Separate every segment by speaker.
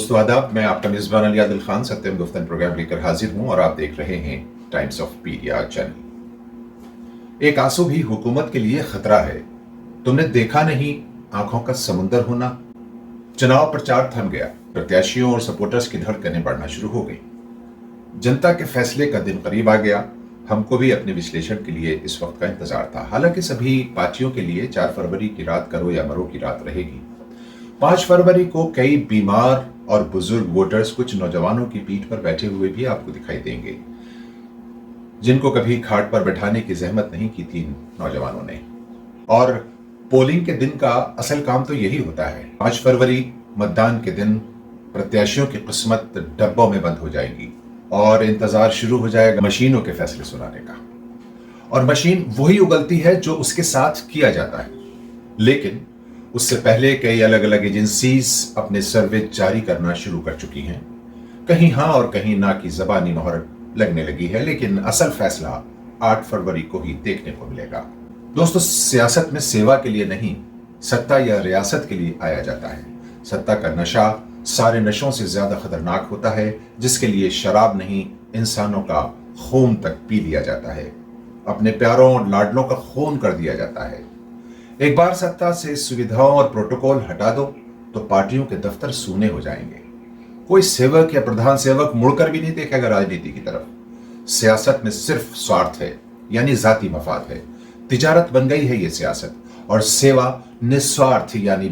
Speaker 1: दोस्तों आदाब, मैं आपका मेजबान अली आदिल खान सत्यम गुफ्तन प्रोग्राम लेकर हाजिर हूं और आप देख रहे हैं टाइम्स ऑफ पीडिया चैनल। एक आंसू भी हुकूमत के लिए खतरा है। तुमने देखा नहीं आंखों का समुंदर होना। चुनाव प्रचार थम गया, प्रत्याशियों और सपोर्टर्स की धड़कनें बढ़ना शुरू हो गई। जनता के फैसले का दिन करीब आ गया। हमको भी अपने विश्लेषण के लिए इस वक्त का इंतजार था। हालांकि सभी पार्टियों के लिए 4 फरवरी की रात करो या मरो की रात रहेगी। 5 फरवरी को कई बीमार और बुजुर्ग वोटर्स कुछ नौजवानों की पीठ पर बैठे हुए भी आपको दिखाई देंगे, जिनको कभी खाट पर बैठाने की जहमत नहीं की थी इन नौजवानों ने। और पोलिंग के दिन का असल काम तो यही होता है। 5 फरवरी मतदान के दिन प्रत्याशियों की किस्मत डब्बों में बंद हो जाएगी और इंतजार शुरू हो जाएगा मशीनों के फैसले सुनाने का। और मशीन वही उगलती है जो उसके साथ किया जाता है। लेकिन उससे पहले कई अलग अलग एजेंसीज अपने सर्वे जारी करना शुरू कर चुकी हैं। कहीं हाँ और कहीं ना की जबानी मोहर लगने लगी है, लेकिन असल फैसला 8 फरवरी को ही देखने को मिलेगा। दोस्तों, सियासत में सेवा के लिए नहीं, सत्ता या रियासत के लिए आया जाता है। सत्ता का नशा सारे नशों से ज्यादा खतरनाक होता है, जिसके लिए शराब नहीं, इंसानों का खून तक पी लिया जाता है। अपने प्यारों और लाडलों का खून कर दिया जाता है। एक बार सत्ता से सुविधाओं और प्रोटोकॉल हटा दो तो पार्टियों के दफ्तर सूने हो जाएंगे। कोई सेवक या प्रधान सेवक मुड़कर भी नहीं देखेगा राजनीति की तरफ। सियासत में सिर्फ स्वार्थ है, यानी जाती मफाद है। तिजारत बन गई है ये सियासत, और सेवा निस्वार्थ यानी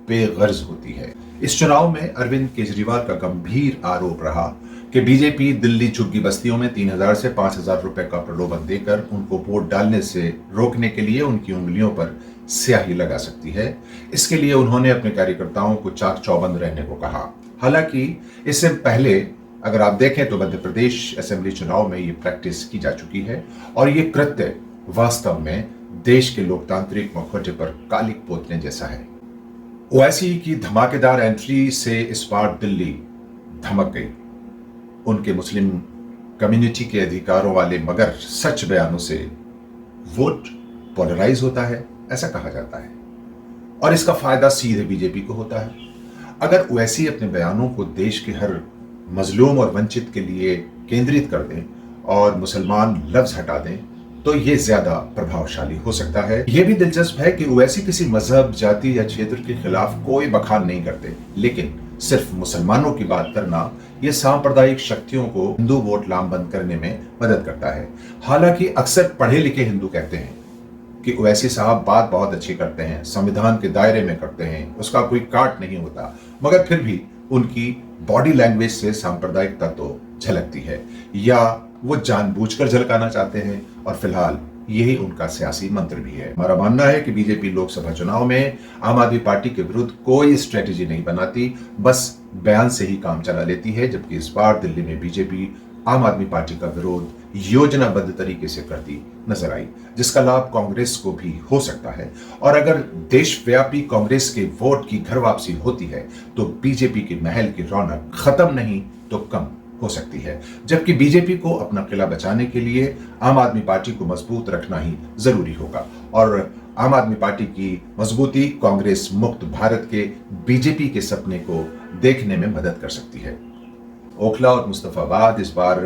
Speaker 1: बेगर्ज होती है। इस चुनाव में अरविंद केजरीवाल का गंभीर आरोप रहा कि बीजेपी दिल्ली झुग्गी बस्तियों में 3000 से 5000 रुपए का प्रलोभन देकर उनको वोट डालने से रोकने के लिए उनकी उंगलियों पर स्याही लगा सकती है। इसके लिए उन्होंने अपने कार्यकर्ताओं को चाक चौबंद रहने को कहा। हालांकि इससे पहले अगर आप देखें तो मध्य प्रदेश असेंबली चुनाव में ये प्रैक्टिस की जा चुकी है, और ये कृत्य वास्तव में देश के लोकतांत्रिक मुखौटे पर कालिक पोतने जैसा है। ओवैसी की धमाकेदार एंट्री से इस बार दिल्ली धमक गई। उनके मुस्लिम कम्युनिटी के अधिकारों वाले मगर सच बयानों से वोट पोलराइज होता है, ऐसा कहा जाता है, और इसका फायदा सीधे बीजेपी को होता है। अगर ओवैसी अपने बयानों को देश के हर मजलूम और वंचित के लिए केंद्रित कर दें और मुसलमान लफ्ज हटा दें तो यह ज्यादा प्रभावशाली हो सकता है। यह भी दिलचस्प है कि ओवैसी किसी मजहब, जाति या क्षेत्र के खिलाफ कोई बखान नहीं करते, लेकिन सिर्फ मुसलमानों की बात करना यह सांप्रदायिक शक्तियों को हिंदू वोट लामबंद करने में मदद करता है। हालांकि अक्सर पढ़े लिखे हिंदू कहते हैं कि ओवैसी साहब बात बहुत अच्छी करते हैं, संविधान के दायरे में करते हैं, उसका कोई काट नहीं होता, मगर फिर भी उनकी बॉडी लैंग्वेज से सांप्रदायिकता तो झलकती है, या वो जानबूझकर झलकाना चाहते हैं, और फिलहाल यही उनका सियासी मंत्र भी है। हमारा मानना है कि बीजेपी लोकसभा चुनाव में आम आदमी पार्टी के विरुद्ध कोई स्ट्रेटेजी नहीं बनाती, बस बयान से ही काम चला लेती है। जबकि इस बार दिल्ली में बीजेपी आम आदमी पार्टी का विरोध योजनाबद्ध तरीके से करती नजर आई, जिसका लाभ कांग्रेस को भी हो सकता है। और अगर देशव्यापी कांग्रेस के वोट की घर वापसी होती है तो बीजेपी की महल की रौनक खत्म नहीं तो कम हो सकती है। जबकि बीजेपी को अपना किला बचाने के लिए आम आदमी पार्टी को मजबूत रखना ही जरूरी होगा, और आम आदमी पार्टी की मजबूती कांग्रेस मुक्त भारत के बीजेपी के सपने को देखने में मदद कर सकती है। ओखला और मुस्तफाबाद इस बार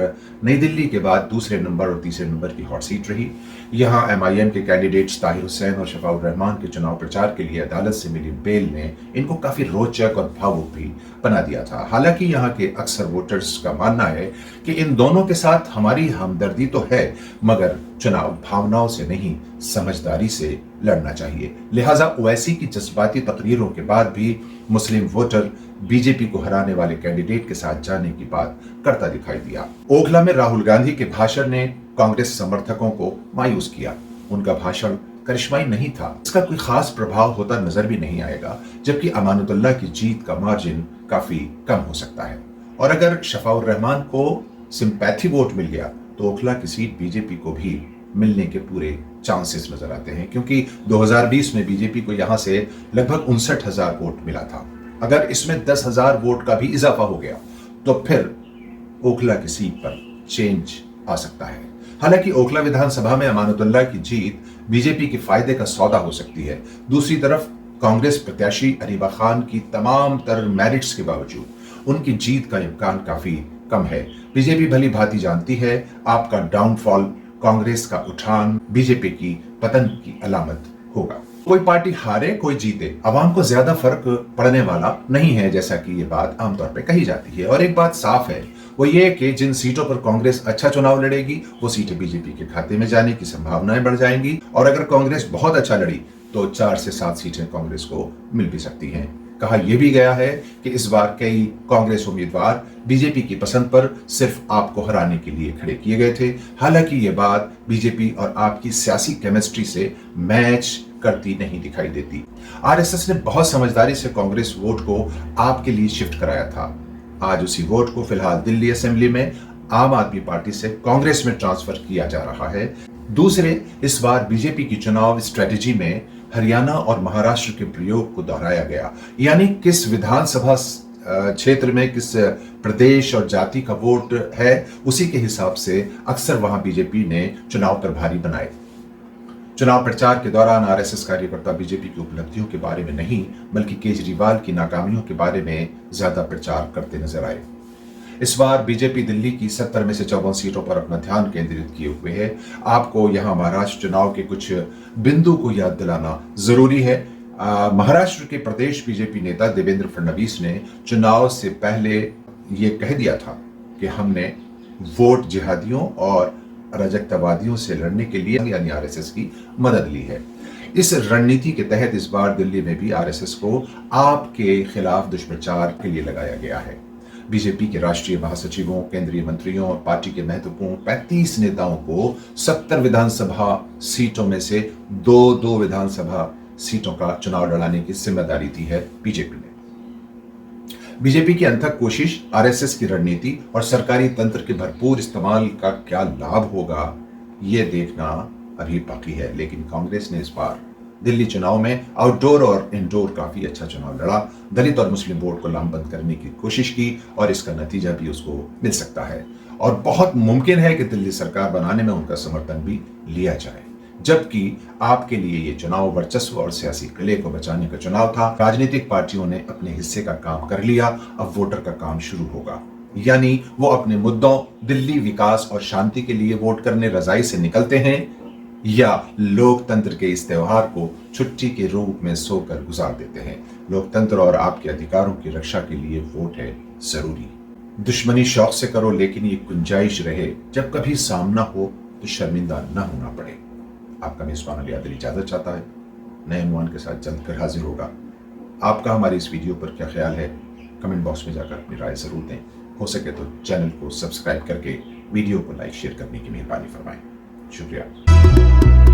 Speaker 1: नई दिल्ली के बाद दूसरे नंबर और तीसरे नंबर की हॉट सीट रही। यहां एमआईएम के कैंडिडेट्स ताहिर हुसैन और शफाउर रहमान के चुनाव प्रचार के लिए अदालत से मिली बेल ने इनको काफी रोचक और भावुक भी बना दिया था। हालांकि यहां के अक्सर वोटर्स का मानना है कि इन दोनों के साथ हमारी हमदर्दी तो है, मगर चुनाव भावनाओं से नहीं समझदारी से लड़ना चाहिए। लिहाजा ओवैसी की जज्बाती तकरीरों के बाद भी मुस्लिम वोटर बीजेपी को हराने वाले कैंडिडेट के साथ जाने की बात करता दिखाई दिया। ओखला में राहुल गांधी के भाषण ने कांग्रेस समर्थकों को मायूस किया। उनका भाषण करिश्माई नहीं था, इसका कोई खास प्रभाव होता नजर भी नहीं आएगा। जबकि अमानुल्लाह की जीत का मार्जिन काफी कम हो सकता है। और अगर शफाउर रहमान को सिंपैथी वोट मिल गया तो ओखला की सीट बीजेपी को भी मिलने के पूरे चांसेस नजर आते हैं, क्योंकि 2020 में बीजेपी को यहां से लगभग 59,000 वोट मिला था। अगर इसमें 10,000 वोट का भी इजाफा हो गया तो फिर ओखला की सीट पर चेंज आ सकता है। हालांकि ओखला विधानसभा में अमानुल्लाह की जीत बीजेपी के फायदे का सौदा हो सकती है। दूसरी तरफ कांग्रेस प्रत्याशी अरीबा खान की तमाम तर मेरिट्स के बावजूद उनकी जीत का इम्कान काफी कम है। बीजेपी भली भांति जानती है आपका डाउनफॉल, कांग्रेस का उठान बीजेपी की पतन की अलामत होगा। कोई पार्टी हारे कोई जीते, अवाम को ज्यादा फर्क पड़ने वाला नहीं है, जैसा कि ये बात आमतौर पे कही जाती है। और एक बात साफ है, वो ये कि जिन सीटों पर कांग्रेस अच्छा चुनाव लड़ेगी वो सीटें बीजेपी के खाते में जाने की संभावनाएं बढ़ जाएंगी, और अगर कांग्रेस बहुत अच्छा लड़ी तो 4 से 7 सीटें कांग्रेस को मिल भी सकती हैं। कहा यह भी गया है कि इस बार कई कांग्रेस उम्मीदवार बीजेपी की पसंद पर सिर्फ आपको हराने के लिए खड़े किए गए थे। हालांकि ये बात बीजेपी और आपकी सियासी केमिस्ट्री से मैच करती नहीं दिखाई देती। आरएसएस ने बहुत समझदारी से कांग्रेस वोट को आपके लिए शिफ्ट कराया था। आज उसी वोट को फिलहाल दिल्ली असेंबली में आम आदमी पार्टी से कांग्रेस में ट्रांसफर किया जा रहा है। दूसरे, इस बार बीजेपी की चुनाव स्ट्रेटेजी में हरियाणा और महाराष्ट्र के प्रयोग को दोहराया गया, यानी किस विधानसभा क्षेत्र में किस प्रदेश और जाति का वोट है, उसी के हिसाब से अक्सर वहां बीजेपी ने चुनाव प्रभारी बनाए। चुनाव प्रचार के दौरान आरएसएस कार्यकर्ता बीजेपी की उपलब्धियों के बारे में नहीं, बल्कि केजरीवाल की नाकामियों के बारे में ज्यादा प्रचार करते नजर आए। इस बार बीजेपी दिल्ली की 70 में से 54 सीटों पर अपना ध्यान केंद्रित किए हुए है। आपको यहां महाराष्ट्र चुनाव के कुछ बिंदु को याद दिलाना जरूरी है। महाराष्ट्र के प्रदेश बीजेपी नेता देवेंद्र फडणवीस ने चुनाव से पहले ये कह दिया था कि हमने वोट जिहादियों और अराजकतावादियों से लड़ने के लिए यानी आरएसएस की मदद ली है। इस रणनीति के तहत इस बार दिल्ली में भी आरएसएस को आपके खिलाफ दुष्प्रचार के लिए लगाया गया है। बीजेपी के राष्ट्रीय महासचिवों, केंद्रीय मंत्रियों और पार्टी के महत्वपूर्ण 35 नेताओं को 70 विधानसभा सीटों में से 2 विधानसभा सीटों का चुनाव लड़ाने की जिम्मेदारी दी है बीजेपी ने। बीजेपी की अनथक कोशिश, आरएसएस की रणनीति और सरकारी तंत्र के भरपूर इस्तेमाल का क्या लाभ होगा, ये देखना अभी बाकी है। लेकिन कांग्रेस ने इस बार दिल्ली चुनाव में आउटडोर और इंडोर काफी अच्छा चुनाव लड़ा, दलित और मुस्लिम वोट को लामबंद करने की कोशिश की और इसका नतीजा भी उसको मिल सकता है। और बहुत मुमकिन है कि दिल्ली सरकार बनाने में उनका समर्थन भी लिया जाए। जबकि आपके लिए ये चुनाव वर्चस्व और सियासी किले को बचाने का चुनाव था। राजनीतिक पार्टियों ने अपने हिस्से का काम कर लिया, अब वोटर का काम शुरू होगा। यानी वो अपने मुद्दों, दिल्ली विकास और शांति के लिए वोट करने रजाई से निकलते हैं या लोकतंत्र के इस त्योहार को छुट्टी के रूप में सोकर गुजार देते हैं। लोकतंत्र और आपके अधिकारों की रक्षा के लिए वोट है जरूरी। दुश्मनी शौक से करो, लेकिन ये गुंजाइश रहे जब कभी सामना हो तो शर्मिंदा न होना पड़े। आपका मेजबान अली आदिल इजाजत चाहता है, नए अनुमान के साथ जल्द कर हाजिर होगा। आपका हमारी इस वीडियो पर क्या ख्याल है, कमेंट बॉक्स में जाकर अपनी राय जरूर दें। हो सके तो चैनल को सब्सक्राइब करके वीडियो को लाइक शेयर करने की मेहरबानी फरमाएं। शुक्रिया।